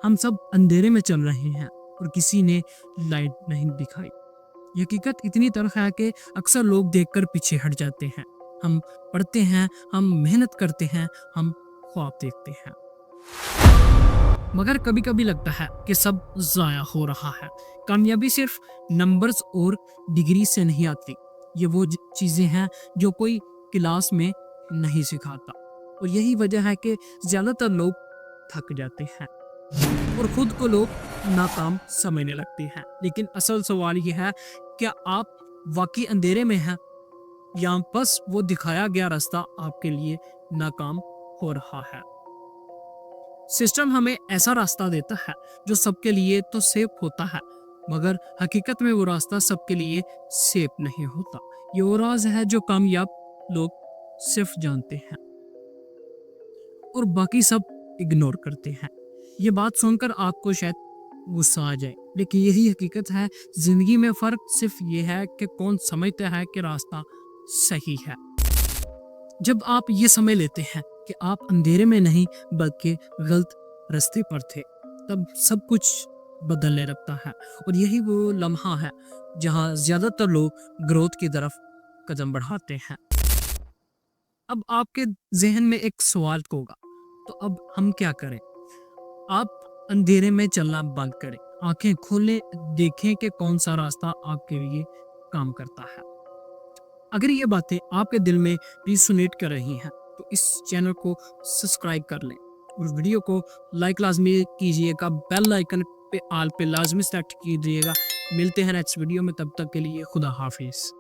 हम सब अंधेरे में चल रहे हैं और किसी ने लाइट नहीं दिखाई। ये हकीकत इतनी तल्ख है कि अक्सर लोग देखकर पीछे हट जाते हैं। हम पढ़ते हैं, हम मेहनत करते हैं, हम ख्वाब देखते हैं, मगर कभी कभी लगता है कि सब ज़ाया हो रहा है। कामयाबी सिर्फ नंबर्स और डिग्री से नहीं आती। ये वो चीज़ें हैं जो कोई क्लास में नहीं सिखाता, और यही वजह है कि ज़्यादातर लोग थक जाते हैं और खुद को लोग नाकाम समझने लगते हैं। लेकिन असल सवाल यह है, क्या आप वाकई अंधेरे में हैं या बस वो दिखाया गया रास्ता आपके लिए नाकाम हो रहा है? सिस्टम हमें ऐसा रास्ता देता है जो सबके लिए तो सेफ होता है, मगर हकीकत में वो रास्ता सबके लिए सेफ नहीं होता। ये वो राज है जो कामयाब लोग सिर्फ जानते हैं और बाकी सब इग्नोर करते हैं। ये बात सुनकर आपको शायद गुस्सा आ जाए, लेकिन यही हकीकत है। जिंदगी में फर्क सिर्फ ये है कि कौन समझता है कि रास्ता सही है। जब आप ये समझ लेते हैं कि आप अंधेरे में नहीं बल्कि गलत रास्ते पर थे, तब सब कुछ बदलने लगता है। और यही वो लम्हा है जहां ज्यादातर लोग ग्रोथ की तरफ कदम बढ़ाते हैं। अब आपके जहन में एक सवाल होगा, तो अब हम क्या करें? आप अंधेरे में चलना बंद करें, आंखें खोलें, देखें कि कौन सा रास्ता आपके लिए काम करता है। अगर ये बातें आपके दिल में रिसोनेट कर रही हैं तो इस चैनल को सब्सक्राइब कर लें और वीडियो को लाइक लाजमी कीजिएगा, बेल आइकन पे ऑल पे लाजमी सेलेक्ट कीजिएगा। मिलते हैं नेक्स्ट वीडियो में, तब तक के लिए खुदा हाफिज।